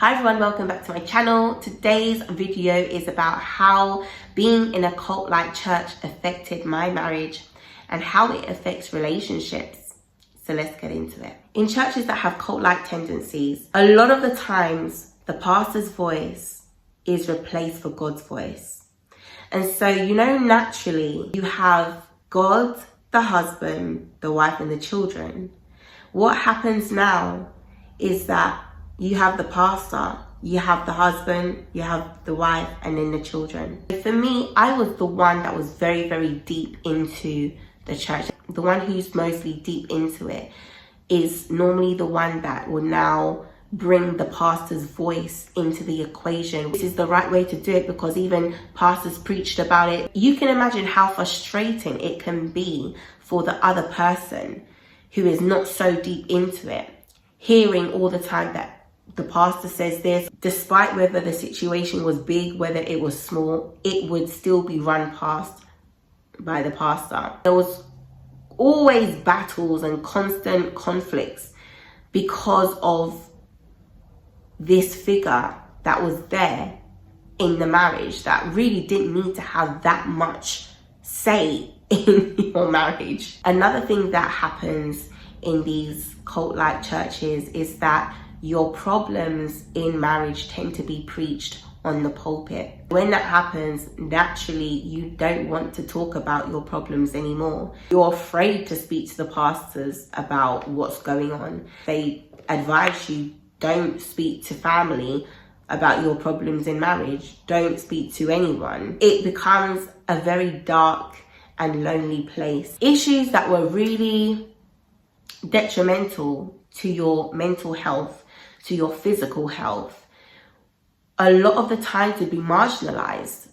Hi everyone, welcome back to my channel. Today's video is about how being in a cult-like church affected my marriage and how it affects relationships. So let's get into it. In churches that have cult-like tendencies, a lot of the times the pastor's voice is replaced for God's voice. And so, naturally you have God, the husband, the wife and the children. What happens now is that you have the pastor, you have the husband, you have the wife, and then the children. For me, I was the one that was very, very deep into the church. The one who's mostly deep into it is normally the one that will now bring the pastor's voice into the equation. This is the right way to do it because even pastors preached about it. You can imagine how frustrating it can be for the other person who is not so deep into it, hearing all the time that the pastor says this, despite whether the situation was big, whether it was small, it would still be run past by the pastor. There was always battles and constant conflicts because of this figure that was there in the marriage that really didn't need to have that much say in your marriage. Another thing that happens in these cult-like churches is that your problems in marriage tend to be preached on the pulpit. When that happens, naturally, you don't want to talk about your problems anymore. You're afraid to speak to the pastors about what's going on. They advise you, don't speak to family about your problems in marriage. Don't speak to anyone. It becomes a very dark and lonely place. Issues that were really detrimental to your mental health, to your physical health, a lot of the time would be marginalized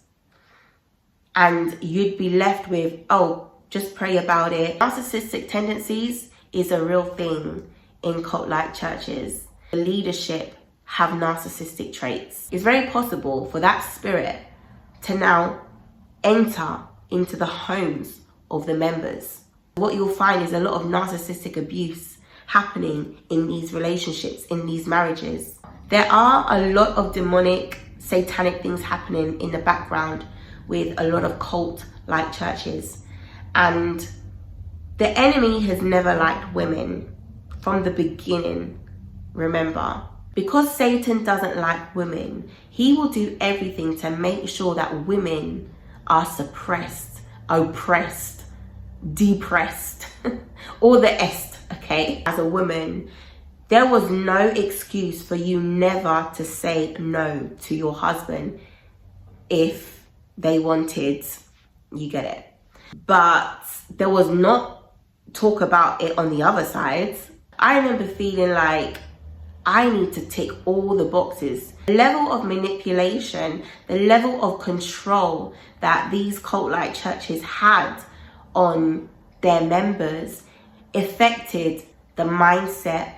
and you'd be left with, oh, just pray about it. Narcissistic tendencies is a real thing in cult-like churches. The leadership have narcissistic traits. It's very possible for that spirit to now enter into the homes of the members. What you'll find is a lot of narcissistic abuse happening in these relationships, in these marriages. There are a lot of demonic, satanic things happening in the background with a lot of cult-like churches. And the enemy has never liked women from the beginning, remember. Because Satan doesn't like women, he will do everything to make sure that women are suppressed, oppressed, depressed, all the est. Okay, as a woman, there was no excuse for you never to say no to your husband if they wanted, you get it. But there was not talk about it on the other side. I remember feeling like I need to tick all the boxes. The level of manipulation, the level of control that these cult-like churches had on their members affected the mindset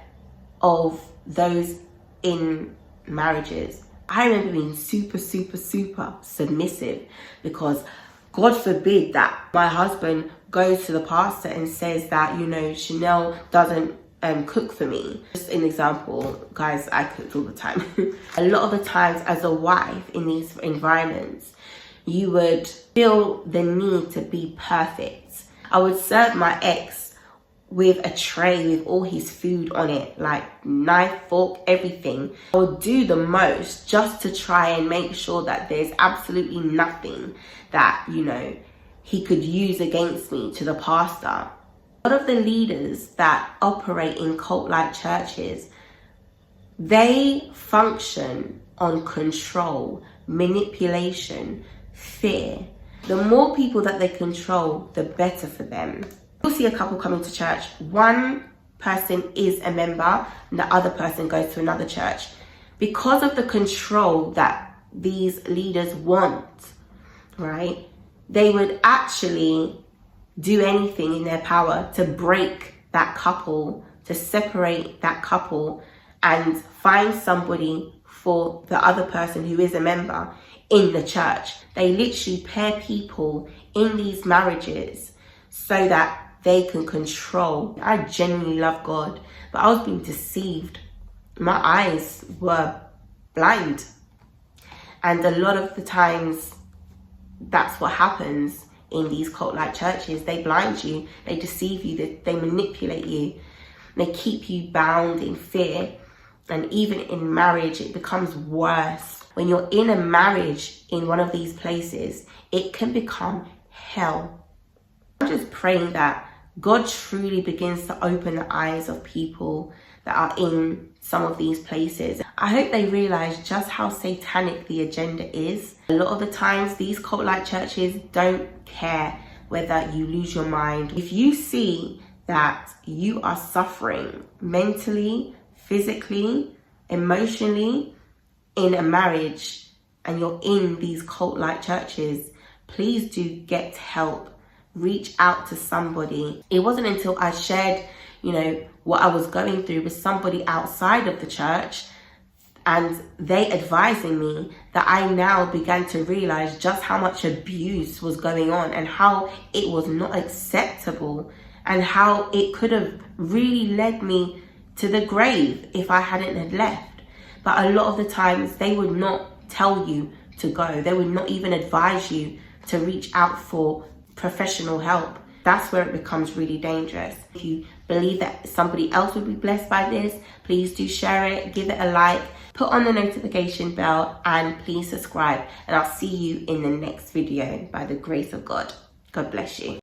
of those in marriages. I remember being super submissive because God forbid that my husband goes to the pastor and says that, Chanel doesn't cook for me. Just an example, guys, I cooked all the time. A lot of the times as a wife in these environments, you would feel the need to be perfect. I would serve my ex with a tray with all his food on it, like knife, fork, everything. I would do the most just to try and make sure that there's absolutely nothing that, he could use against me to the pastor. A lot of the leaders that operate in cult-like churches, they function on control, manipulation, fear. The more people that they control, the better for them. You'll see a couple coming to church. One person is a member and the other person goes to another church. Because of the control that these leaders want, right? They would actually do anything in their power to break that couple, to separate that couple and find somebody for the other person who is a member in the church. They literally pair people in these marriages so that they can control. I genuinely love God, but I was being deceived. My eyes were blind. And a lot of the times, that's what happens in these cult-like churches. They blind you, they deceive you, they manipulate you, they keep you bound in fear. And even in marriage, it becomes worse. When you're in a marriage in one of these places, it can become hell. I'm just praying that God truly begins to open the eyes of people that are in some of these places. I hope they realize just how satanic the agenda is. A lot of the times, these cult-like churches don't care whether you lose your mind. If you see that you are suffering mentally, physically, emotionally in a marriage and you're in these cult-like churches, please do get help. Reach out to somebody. It wasn't until I shared, what I was going through with somebody outside of the church and they advising me that I now began to realize just how much abuse was going on and how it was not acceptable and how it could have really led me to the grave if I hadn't had left. But a lot of the times they would not tell you to go. They would not even advise you to reach out for professional help. That's where it becomes really dangerous. If you believe that somebody else would be blessed by this, please do share it, give it a like, put on the notification bell, and please subscribe. And I'll see you in the next video by the grace of God. God bless you.